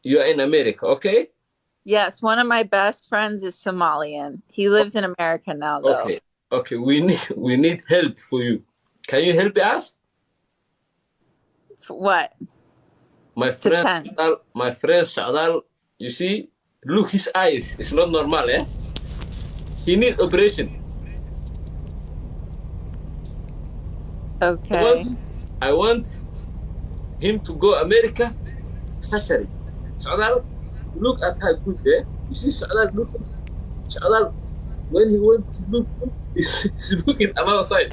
You're in America, okay? Yes, one of my best friends is Somalian. He lives in America now, though. Okay. Okay, we need help for you. Can you help us? For what? My friend Depends. Sadal, you see, look his eyes. It's not normal, eh? He need operation. Okay. I want him to go America surgery. Sadal, look at how good there. You see Sadal look. Sadal, when he went to look, he's looking another side.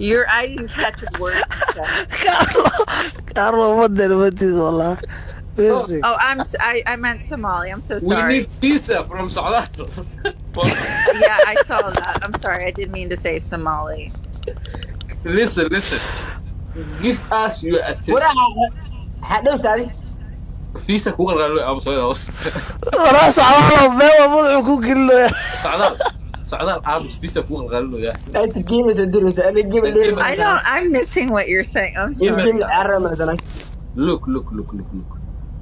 I didn't catch a word you said. Kaarlo umadeena watiis wallah. Basic. Oh, I meant Somali. I'm so We sorry. need visa from Sadal. Yeah, I saw that. I'm sorry. I didn't mean to say Somali. Listen. Give us your attention. hadhow saadi Visa ku qalqalo ama soo hoos. Waraa socdaalo meel walba wuxuu ku gelinayaa. Sadal aamus visa ku qalqalo ya. inta geemisa diraysa adiga geema dheeri I'm missing what you're saying. I'm sorry. geema caramaadana Look.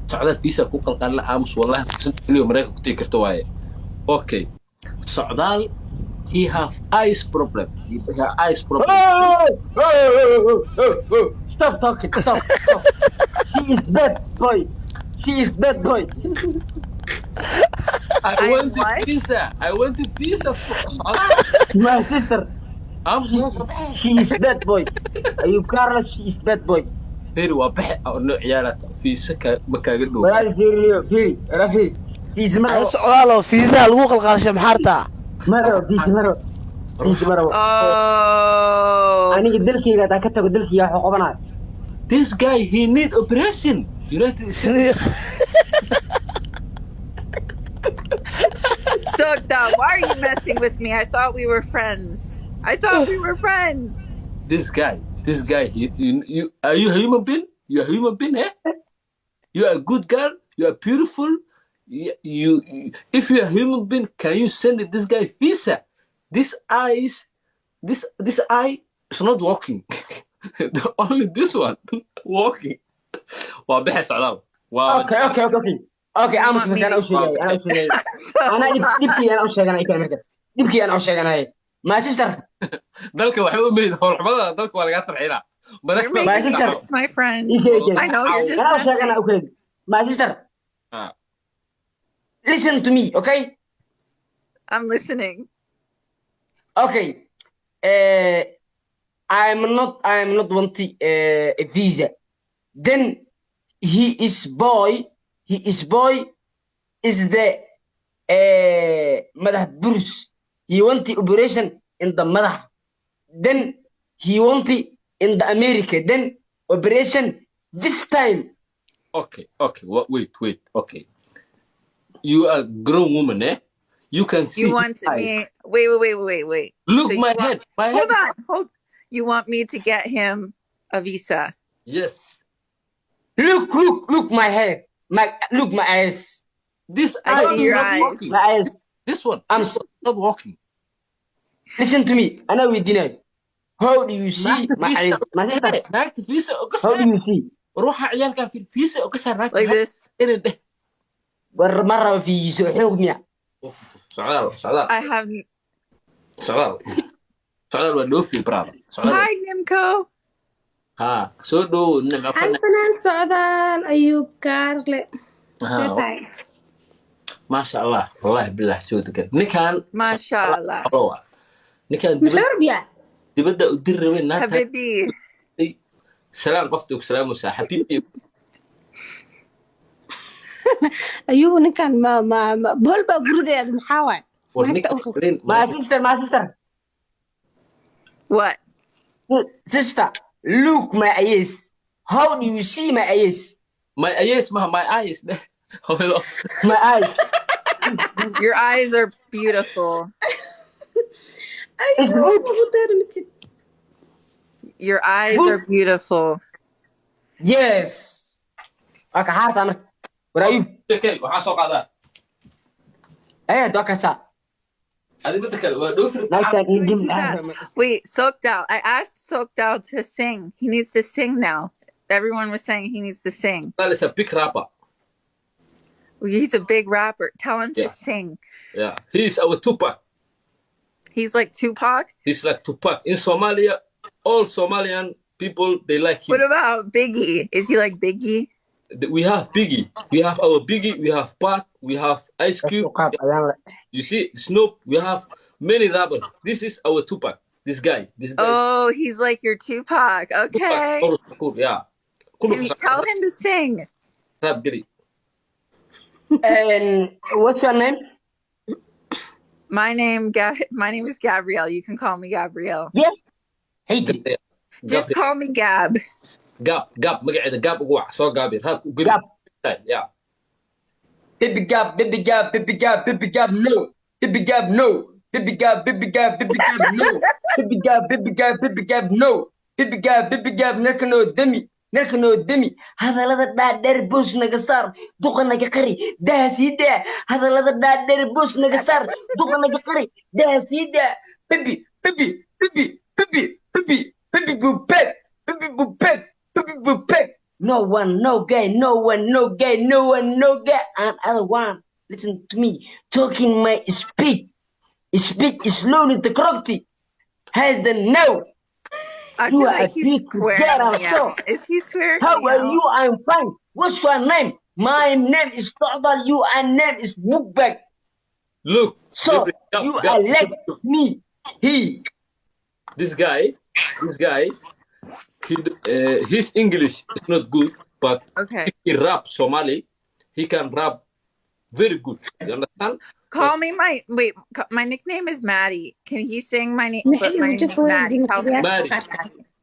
Sadal visa ku qalqalo aamus wallahi inuu Mareykanka ku tagi karto waaye. Okay. Sadal he have eyes problem. He have eyes problem. Stop talking, stop. She is dead, boy. I want what? visa. I want a visa for Sadal. My sister, I'm she is dead, boy. Ayuub kaarlo, she is dead, boy. Firi waa baxe oo no ciyaarata visa ka makaaga dhow. walaal fiiri fiis Hada socdaalo fiisaha lagu qalqaalshay maxaartaa. maro Oh. aniga dalkayga haddaan ka tago dalkayga waxuu qabanayo This guy he need operation. United States. Dogda, why are you messing with me? I thought we were friends. This guy, you are you a human being? You are a human being, eh? You are a good girl. You are beautiful. If you are a human being, can you send this guy visa? This eye is not walking. Only this one walking. Waa bixi socdaal. Waa okay aamus markaan u sheegay anaa dhibkii aan u sheeganay kale marka dhibkii aan u sheeganay my sister dalka waxay u meeyay foolxumada dalka waa laga tarxiilaa. You're making sense, my friend. I know you're just anaa u sheegana okay my sister listen to me, okay? I'm listening. Okay. I'm not wanting a visa. Then he is boy is the madax burus. He want the operation in the madax. Then he want it in the America. Then operation this time. Okay. Wait. Okay. You are a grown woman, eh? You can see. You want me? Wait. Look, So my head. Hold on. You want me to get him a visa? Yes. Look my hair. Look my eyes. This I eye see is your not eyes. walking. My eyes. This one. I'm not walking. Listen to me. I know we deny. How do you see my eyes? My sister. Naagta visa oo ka How do saar. you see? Ruuxa ciyaalka visa oo ka saar naagta. Like this? Inaan dheh. war maraba fiiso xoog miya Socdaal. I have. Socdaal waa dhoofi, brother. Hi, Nimco. Ha, soo dhow nin afan. Anfanaan socdaal ayuub kaarle. Masha Allah. Wallahi billah soo degan. Ninkan Masha Allah. ninkan dibadda u dir rabeen naagta. Habibi. Salaam qofta ku salaamaysa habibi. ayuub ninkan ma bool baa gurideeda maxaa waay my sister What? sister look my eyes. How do you see my eyes? My eyes. My eyes. Your eyes are beautiful. Your eyes are beautiful. Yes. Aka harta ana. Where are you? Okay, waxaa soo qaadaa. Dokasa. Adiga dadka waa dhoofi. Wait, Sokdal. I asked Sokdal to sing. He needs to sing now. Everyone was saying he needs to sing. That is a big rapper. He's a big rapper. Tell him to Yeah. sing. Yeah. He's our Tupac. He's like Tupac. He's like Tupac. In Somalia, all Somalian people, they like him. What about Biggie? Is he like Biggie? We have Biggie. We have our Biggie. We have Pac. We have Ice Cube. You see, Snoop. We have many rappers. This is our Tupac. This guy. Oh, he's like your Tupac. Okay. Tupac. Yeah. Can you tell him to sing? Rap Giri. And what's your name? My name is Gabrielle. You can call me Gabrielle. Yeah. Haiti. Just call me Gab. Gab. Magaceeda Gab ugu wac. Soo gaabi. Rap Giri. Gab. Yeah. Baby Gab, baby Gab, baby Gab, baby Gab, no. Baby Gab, no. Baby Gab, baby Gab, baby Gab, no. Baby Gab, baby Gab, baby Gab, no. Baby Gab, narkano demi. Hadalada dhaadheer bush naga saar, duqa naga qari, daha sii daa. Hadalada dhaadheer bush naga saar, duqa naga qari, daha sii daa. Baby boo peck, baby boo peck. No one, no guy, no guy. And other one, listen to me, talking my speed. Speak slowly, the correctly. Has the no. I feel like he's swearing me out. Is he swearing me out? How are you? I'm fine. What's your name? My name is Tadal. Your name is Bookback. Look. So you are like me. This guy, his English is not good, but okay. He rap Somali. He can rap very good. You understand? Call me my nickname is Maddie. Can he sing my name? My name is Maddie.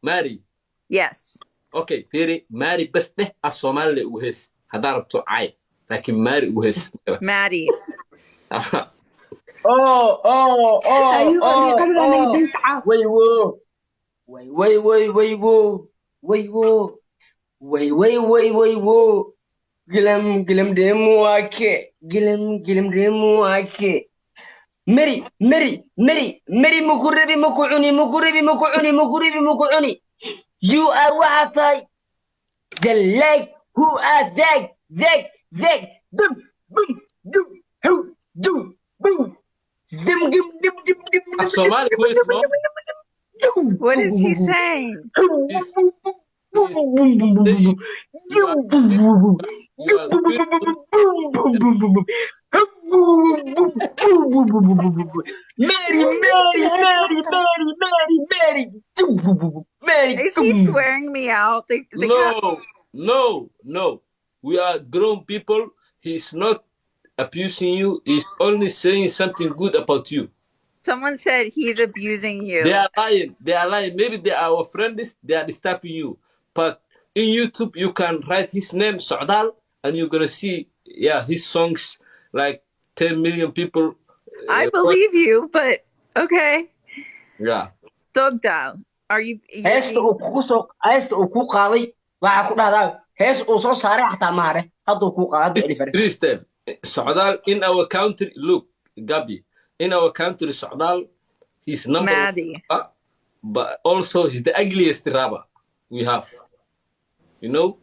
Maddie. Yes. Okay, Theory. Maddie best dheh af Somali u hees. Hadaa rabto caay. Laakiin Maddie u hees. Maddie. Wait. Gilam demu ake. Mary mukurebi mukuuni. You are wahatay. The leg who are dag. Boom. Dim. Somali who is no? What is he saying? Mary. Is he swearing me out? No. We are grown people. He's not abusing you. He's only saying something good about you. Someone said he's abusing you. They are lying. Maybe they are our friends. They are disturbing you. But in YouTube, you can write his name, Sa'dal, and you're going to see, his songs, like 10 million people. I believe you, but okay. Yeah. Sogdal, are you... Heesta uu ku qaaday, waxaa ku dhahdaa, hees uu soo saaray xataa maare. Hadduu ku qaaday. Christian, Sa'dal, in our country, look, Gabi, in our country, Sa'dal, he's number Maddie. one, but also he's the ugliest rapper we have. You know,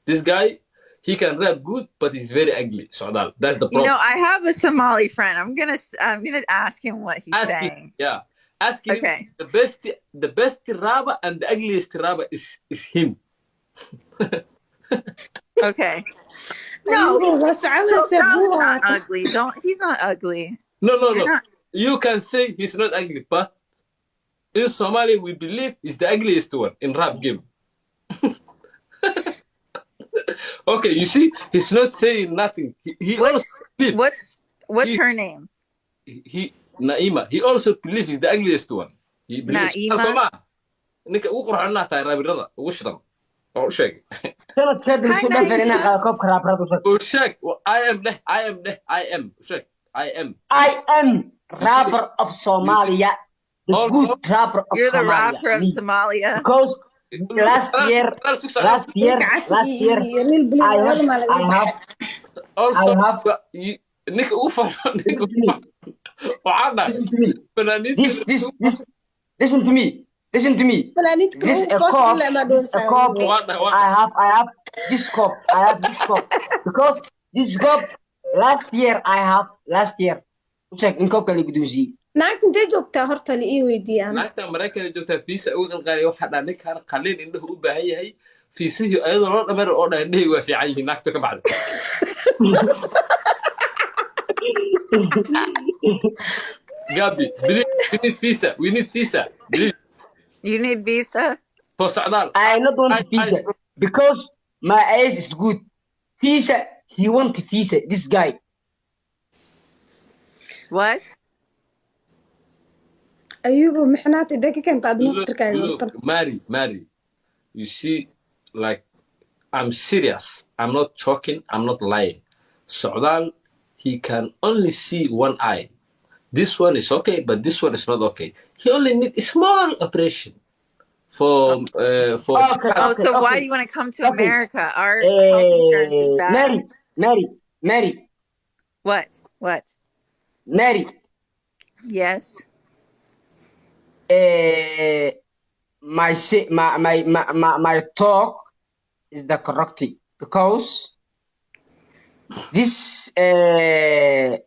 this guy, he can rap good, but he's very ugly. Sa'dal, that's the problem. You know, I have a Somali friend. I'm gonna ask him what he's saying. Ask him. Okay. The best rapper and the ugliest rapper is him. Okay. No, he's not ugly. He's not ugly. No. You can say he's not ugly, but in Somali, we believe he's the ugliest one in rap game. Okay, you see, he's not saying nothing. What's her name? Naima. He also believes he's the ugliest one. He believes. Naima. I am rapper of Somalia. The good rapper of Somalia. You're the rapper of Somalia. Because last year, I have. Listen to me. Listen to me. fanaaniinta This kale a foosha cup. ilaa ma This a cup. dhoosaa Wanda. I have this cup. I have this cup because this cup last year I have last year. Check in cup kali gudusi. naagta intee joogtaa horta la ii weydiiyaan naagta Mareykanka joogta fiisa ugu qalqalay waxa dhan ninkan qalin indhuhu u baahan yahay fiisihii ayadoo loo dhameer oo dhan indhihii waa fiican yihiin naagta ka bacdi Gabi, we need visa. We need visa. Please. You need visa? For socdaal. I not want visa because my eyes is good. Visa, he want visa. This guy. What? ayuuba maxnaad intee ka keenta aad naftirkaaga Look, Mary. You see, like, I'm serious. I'm not joking. I'm not lying. Socdaal, he can only see one eye. This one is okay, but this one is not okay. He only need a small operation for. Okay, Oh, okay, so okay. why do you want to come to Okay. America? Our health insurance is bad. Mary. What? What? Mary. Yes. My talk is the correct because this is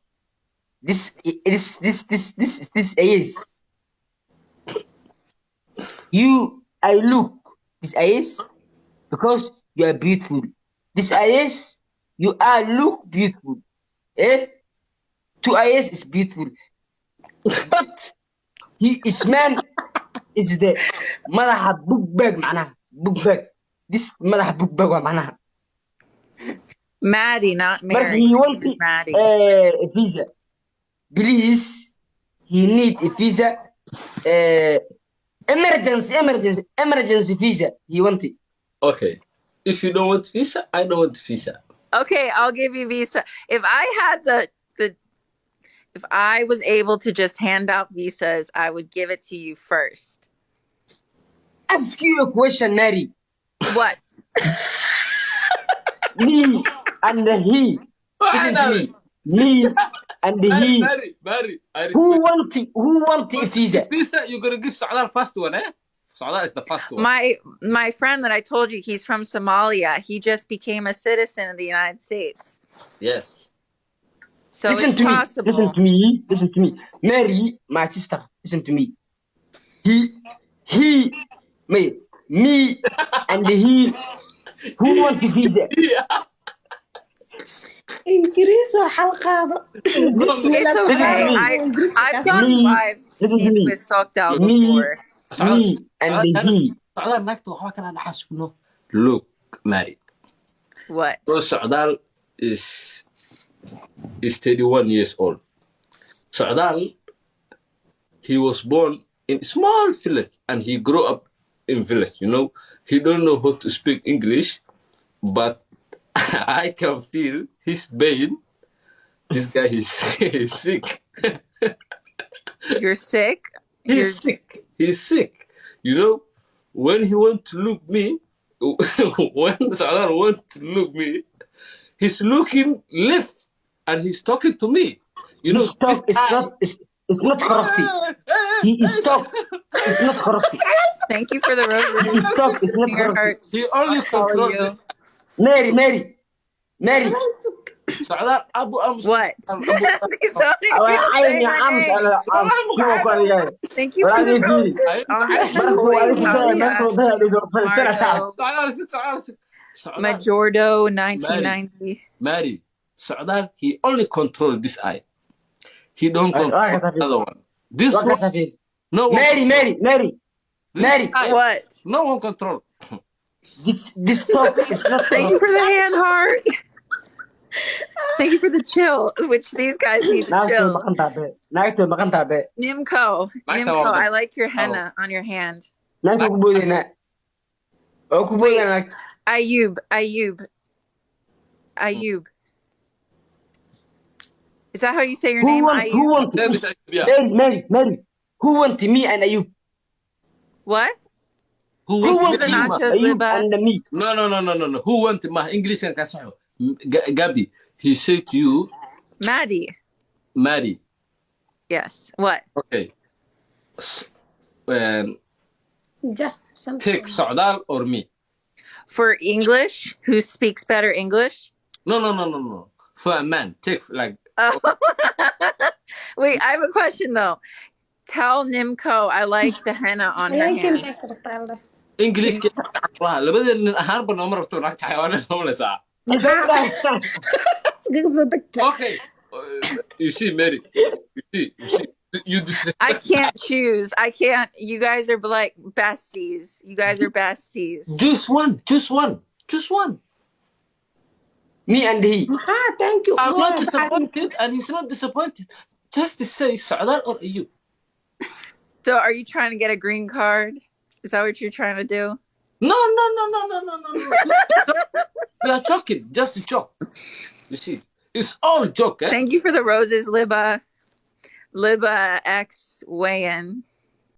you. I look this is because you are beautiful. This is you are look beautiful. Two eyes is beautiful, but he is man is the madaxa book bag معناها book bag. This madaxa book bag waa معناها. Maddie, not But Mary. he Her want name is Maddie. a visa. Please, he need a visa. Emergency visa. He want it. Okay. If you don't want visa, I don't want visa. Okay, I'll give you visa. If I had the if I was able to just hand out visas, I would give it to you first. Ask you a question, Mary. What? Me and he. Listen to me. Me and he. Mary. Who want a visa? Visa, you're gonna give Socdaal first one, eh? Socdaal is the first one. My friend that I told you, he's from Somalia. He just became a citizen of the United States. Yes. So Listen it's to possible. me. Listen to me. Mary, my sister. Listen to me. Me and he. Who want a visa? ingiriis oo xalqaado It's okay. I've gone live with Sokdal before. Me and he. Socdaal naagta waxba kala dhaxashno. Look, Mary. What? So Socdaal is 31 years old. Socdaal, he was born in a small village and he grew up in village, you know. He don't know how to speak English, but I can feel his pain. This guy is sick. You're sick? He's sick. You know, when he want to look me, when Socdaal want to look me, he's looking left and he's talking to me. You know, His talk is not correct. He is talk. It's not correct. Thank you for the roses. His talk is not Your correct. hearts. he only I'll follow controls you. Mary. Socdaal Abu Ams. What? These are عيني my عمت name. أنا شو قال Thank you for the roses. Majordo 1990. Mary, Socdaal, he only control this eye. He don't control another one. This one, no one. Mary. What? No one control. This talk is not Thank you for the hand heart. Thank you for the chill, which these guys need to chill. Nimco, I like your henna on your hand. Ayuub. Is that how you say your name? Who want Mary? Who want me and Ayuub? What? Who Who want want the you, nachos, Ayuub Liba? and me? No. Who want my English and Kasaho? Gabi, he said to you, Maddie. Maddie. Yes. What? Okay. Ja, Take something. Socdal or me? For English, who speaks better English? No. For a man, take like. Oh. Wait, I have a question though. Tell Nimco I like the henna on her Ayan hands. maxaa ka rabtaa alle? English Can ke you labadeen ahaanba nooma rabto naagta xayawaanada noomlaysaa. Iskaga soo degta. Okay. You see, Mary. You see. You I disrespect. can't choose. I can't. You guys are like besties. You guys are besties. Choose one. Me and he. Maxaa? Thank you. I'm not Waa disappointed, and he's not disappointed. Just to say, Socdal or you. So are you trying to get a green card? Is that what you're trying to do? No. We are joking, just a joke. You see, it's all joke, eh? Thank you for the roses, Liba. Liba X weigh in.